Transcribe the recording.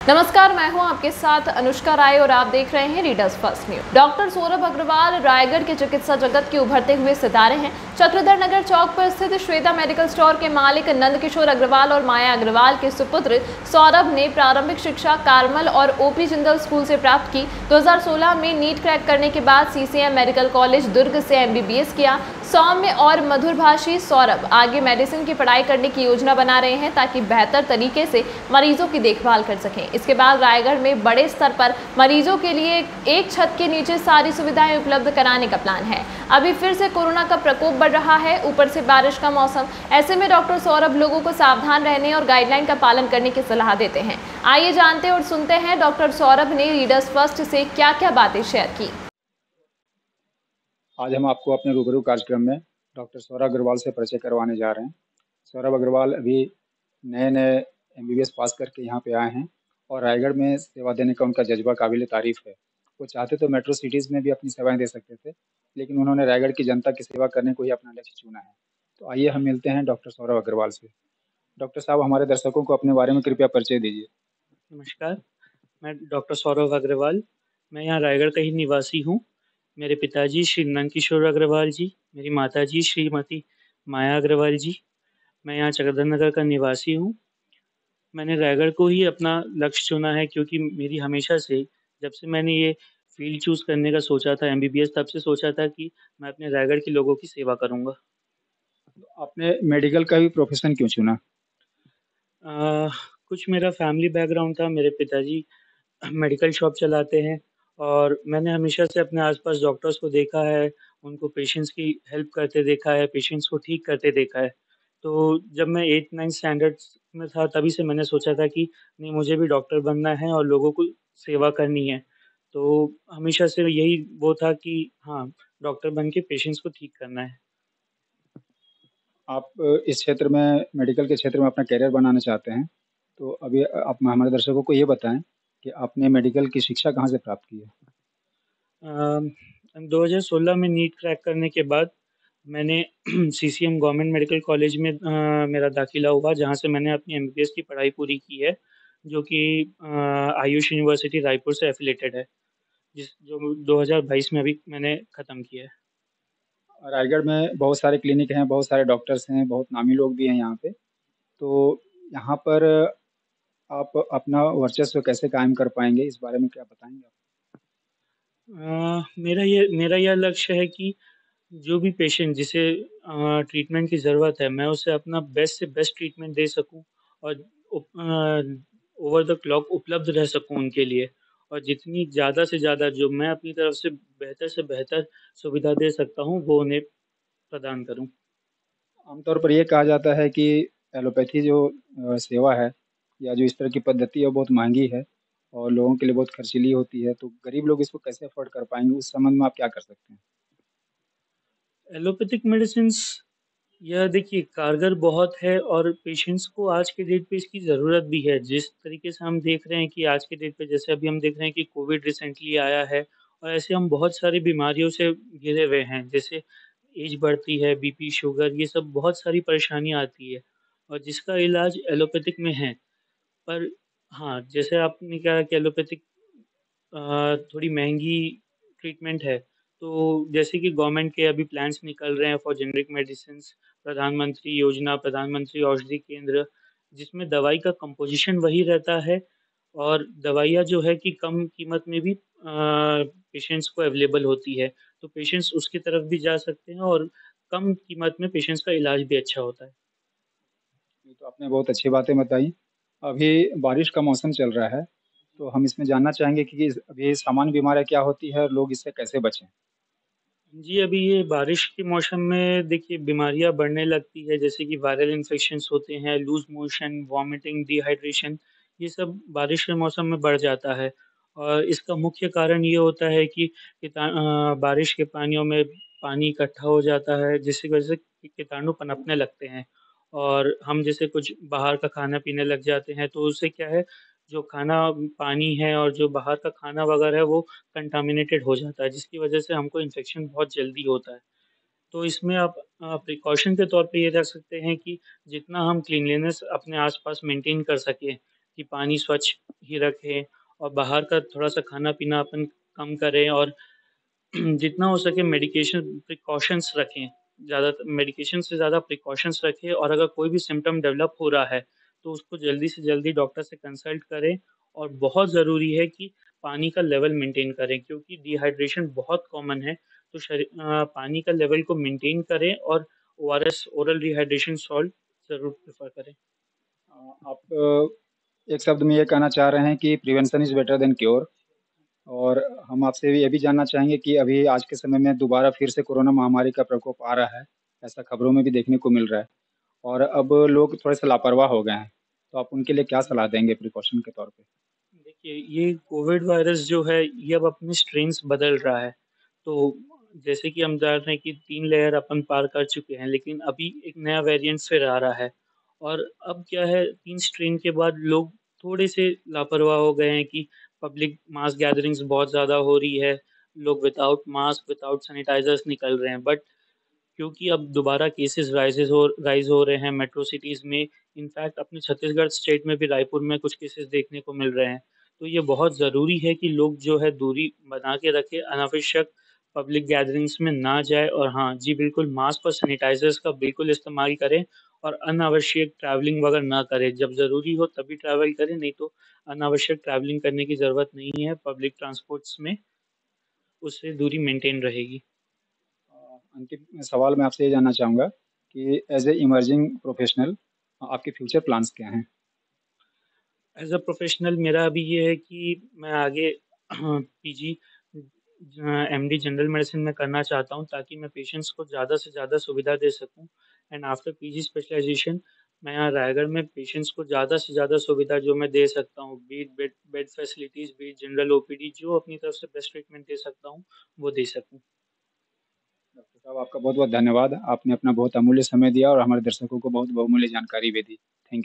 नमस्कार, मैं हूं आपके साथ अनुष्का राय और आप देख रहे हैं readers first news. Doctor Saurabh Agarwal Raigarh के चिकित्सा जगत के उभरते हुए सितारे हैं। चक्रधर नगर चौक पर स्थित श्वेता मेडिकल स्टोर के मालिक नंदकिशोर अग्रवाल और माया अग्रवाल के सुपुत्र सौरभ ने प्रारंभिक शिक्षा कार्मल और ओपी जिंदल स्कूल से प्राप्त की। 2016 में नीट क्रैक करने के बाद सीसीएम मेडिकल कॉलेज दुर्ग से एमबीबीएस किया। सौम्य और मधुरभाषी सौरभ आगे मेडिसिन की पढ़ाई करने की योजना बना रहे हैं ताकि बेहतर तरीके से मरीजों की देखभाल कर सकें। इसके बाद रायगढ़ में बड़े स्तर पर मरीजों के लिए एक छत के नीचे सारी सुविधाएं उपलब्ध कराने का प्लान है। अभी फिर से कोरोना का प्रकोप बढ़ रहा है, ऊपर से बारिश का मौसम। ऐसे में डॉक्टर सौरभ लोगों को सावधान रहने और गाइडलाइन का पालन करने की सलाह देते हैं। आइए जानते और सुनते हैं डॉक्टर सौरभ ने रीडर्स फर्स्ट से क्या क्या बातें शेयर की। आज हम आपको अपने रूबरू कार्यक्रम में डॉक्टर सौरभ अग्रवाल से परिचय करवाने जा रहे हैं। सौरभ अग्रवाल अभी नए एमबीबीएस पास करके यहाँ पे आए हैं और रायगढ़ में सेवा देने का उनका जज्बा काबिल तारीफ है। वो चाहते तो मेट्रो सिटीज़ में भी अपनी सेवाएं दे सकते थे, लेकिन उन्होंने रायगढ़ की जनता की सेवा करने को ही अपना लक्ष्य चुना है। तो आइए हम मिलते हैं डॉक्टर सौरभ अग्रवाल से। डॉक्टर साहब, हमारे दर्शकों को अपने बारे में कृपया परिचय दीजिए। नमस्कार, मैं डॉक्टर सौरभ अग्रवाल। मैं यहाँ रायगढ़ का ही निवासी हूँ। मेरे पिताजी श्री नंदकिशोर अग्रवाल जी, मेरी माताजी श्रीमती माया अग्रवाल जी। मैं यहाँ चक्रधर नगर का निवासी हूँ। मैंने रायगढ़ को ही अपना लक्ष्य चुना है क्योंकि मेरी हमेशा से, जब से मैंने ये फील्ड चूज़ करने का सोचा था एमबीबीएस, तब से सोचा था कि मैं अपने रायगढ़ के लोगों की सेवा करूँगा। आपने मेडिकल का भी प्रोफेशन क्यों चुना? कुछ मेरा फैमिली बैकग्राउंड था। मेरे पिताजी मेडिकल शॉप चलाते हैं और मैंने हमेशा से अपने आसपास डॉक्टर्स को देखा है, उनको पेशेंट्स की हेल्प करते देखा है, पेशेंट्स को ठीक करते देखा है। तो जब मैं 8th-9th स्टैंडर्ड्स में था, तभी से मैंने सोचा था कि नहीं, मुझे भी डॉक्टर बनना है और लोगों को सेवा करनी है। तो हमेशा से यही वो था कि हाँ, डॉक्टर बन के पेशेंट्स को ठीक करना है। आप इस क्षेत्र में, मेडिकल के क्षेत्र में अपना करियर बनाना चाहते हैं, तो अभी आप हमारे दर्शकों को ये बताएं कि आपने मेडिकल की शिक्षा कहाँ से प्राप्त की है? 2016 में नीट क्रैक करने के बाद मैंने सीसीएम गवर्नमेंट मेडिकल कॉलेज में मेरा दाखिला हुआ, जहाँ से मैंने अपनी एमबीबीएस की पढ़ाई पूरी की है, जो कि आयुष यूनिवर्सिटी रायपुर से एफिलेटेड है, जो 2022 में अभी मैंने ख़त्म किया है। रायगढ़ में बहुत सारे क्लिनिक हैं, बहुत सारे डॉक्टर्स हैं, बहुत नामी लोग भी हैं यहाँ पे। तो यहाँ पर आप अपना वर्चस्व कैसे कायम कर पाएँगे, इस बारे में क्या बताएँगे आप? मेरा यह लक्ष्य है कि जो भी पेशेंट जिसे ट्रीटमेंट की ज़रूरत है, मैं उसे अपना बेस्ट से बेस्ट ट्रीटमेंट दे सकूँ और ओवर द क्लॉक उपलब्ध रह सकूँ उनके लिए, और जितनी ज़्यादा से ज़्यादा जो मैं अपनी तरफ से बेहतर सुविधा दे सकता हूँ, वो उन्हें प्रदान करूँ। आमतौर पर ये कहा जाता है कि एलोपैथी जो सेवा है या जो इस तरह की पद्धति है, वो बहुत महँगी है और लोगों के लिए बहुत खर्चीली होती है। तो गरीब लोग इसको कैसे अफ़ोर्ड कर पाएँगे? उस संबंध में आप क्या कर सकते हैं? एलोपैथिक मेडिसिन्स, यह देखिए कारगर बहुत है और पेशेंट्स को आज के डेट पे इसकी ज़रूरत भी है। जिस तरीके से हम देख रहे हैं कि आज के डेट पे, जैसे अभी हम देख रहे हैं कि कोविड रिसेंटली आया है और ऐसे हम बहुत सारी बीमारियों से घिरे हुए हैं। जैसे एज बढ़ती है, बीपी, शुगर, ये सब बहुत सारी परेशानियाँ आती है और जिसका इलाज एलोपैथिक में है। पर हाँ, जैसे आपने कहा कि एलोपैथिक थोड़ी महँगी ट्रीटमेंट है। तो जैसे कि गवर्नमेंट के अभी प्लान्स निकल रहे हैं फॉर जेनेरिक मेडिसिन्स, प्रधानमंत्री योजना, प्रधानमंत्री औषधि केंद्र, जिसमें दवाई का कंपोज़िशन वही रहता है और दवाइयाँ जो है कि कम कीमत में भी पेशेंट्स को अवेलेबल होती है। तो पेशेंट्स उसकी तरफ भी जा सकते हैं और कम कीमत में पेशेंट्स का इलाज भी अच्छा होता है। ये तो आपने बहुत अच्छी बातें बताई। अभी बारिश का मौसम चल रहा है, तो हम इसमें जानना चाहेंगे कि अभी सामान्य बीमारियाँ क्या होती है और लोग इससे कैसे बचें? जी, अभी ये बारिश के मौसम में देखिए बीमारियाँ बढ़ने लगती है, जैसे कि वायरल इन्फेक्शंस होते हैं, लूज़ मोशन, वॉमिटिंग, डिहाइड्रेशन, ये सब बारिश के मौसम में बढ़ जाता है। और इसका मुख्य कारण ये होता है कि बारिश के पानियों में पानी इकट्ठा हो जाता है, जिसकी वजह से कीटाणु पनपने लगते हैं और हम जैसे कुछ बाहर का खाना पीने लग जाते हैं, तो उससे क्या है, जो खाना पानी है और जो बाहर का खाना वगैरह है, वो कंटामिनेटेड हो जाता है, जिसकी वजह से हमको इन्फेक्शन बहुत जल्दी होता है। तो इसमें आप प्रिकॉशन के तौर पे ये रख सकते हैं कि जितना हम क्लीनलीनेस अपने आस-पास मेंटेन कर सकें, कि पानी स्वच्छ ही रखें और बाहर का थोड़ा-सा खाना-पीना अपन कम करें और जितना हो सके मेडिकेशन प्रिकॉशंस रखें। ज़्यादा मेडिकेशन से ज़्यादा प्रिकॉशंस रखें और अगर कोई भी सिम्पटम डेवलप हो रहा है, तो उसको जल्दी से जल्दी डॉक्टर से कंसल्ट करें और बहुत ज़रूरी है कि पानी का लेवल मेंटेन करें क्योंकि डिहाइड्रेशन बहुत कॉमन है, तो पानी का लेवल को मेंटेन करें और ओआरएस ओरल रिहाइड्रेशन सॉल्ट ज़रूर प्रेफ़र करें। आप एक शब्द में ये कहना चाह रहे हैं कि prevention is better than cure. और हम आपसे ये भी जानना चाहेंगे कि अभी आज के समय में दोबारा फिर से कोरोना महामारी का प्रकोप आ रहा है, ऐसा खबरों में भी देखने को मिल रहा है और अब लोग थोड़े-से लापरवाह हो गए हैं। तो आप उनके लिए क्या सलाह देंगे प्रिकॉशन के तौर पे? देखिए, ये कोविड वायरस जो है, ये अब अपने स्ट्रेन्स बदल रहा है। तो जैसे कि हम जान रहे हैं कि 3 लेयर अपन पार कर चुके हैं, लेकिन अभी एक नया वेरिएंट फिर आ रहा है। और अब क्या है 3 स्ट्रेन के बाद लोग थोड़े-से लापरवाह हो गए हैं कि पब्लिक मास गैदरिंग्स बहुत ज़्यादा हो रही है। लोग विदाउट मास्क, विदाउट सैनिटाइज़र्स निकल रहे हैं। बट क्योंकि अब दोबारा केसेज़ राइज़ हो रहे हैं मेट्रो सिटीज़ में, इनफैक्ट अपने छत्तीसगढ़ स्टेट में भी रायपुर में कुछ केसेज़ देखने को मिल रहे हैं। तो ये बहुत ज़रूरी है कि लोग जो है दूरी बना के रखें, अनावश्यक पब्लिक गैदरिंग्स में ना जाएँ और हाँ, जी बिल्कुल मास्क और सैनिटाइज़र्स का बिल्कुल इस्तेमाल करें और अनावश्यक ट्रैवलिंग वगैरह ना करें। जब ज़रूरी हो तभी ट्रैवल करें, नहीं तो अनावश्यक ट्रैवलिंग करने की ज़रूरत नहीं है पब्लिक ट्रांसपोर्ट्स में, उससे दूरी मेंटेन रहेगी। अंतिम सवाल मैं आपसे ये जानना चाहूँगा कि एज़ ए इमर्जिंग प्रोफ़ेशनल आपके फ्यूचर प्लान्स क्या हैं? एज़ अ प्रोफ़ेशनल मेरा अभी ये है कि मैं आगे पीजी एमडी जनरल मेडिसिन में करना चाहता हूँ ताकि मैं पेशेंट्स को ज़्यादा से ज़्यादा सुविधा दे सकूँ एंड आफ्टर पीजी स्पेशलाइज़ेशन मैं यहाँ रायगढ़ में पेशेंट्स को ज़्यादा से ज़्यादा सुविधा जो मैं दे सकता हूँ, B it bed bed facilities, B it general OPD जो अपनी तरफ से बेस्ट ट्रीटमेंट दे सकता हूँ, वो दे सकूँ। डॉक्टर साहब आपका बहुत-बहुत धन्यवाद। आपने अपना बहुत अमूल्य समय दिया और हमारे दर्शकों को बहुत बहुमूल्य जानकारी भी दी। Thank you.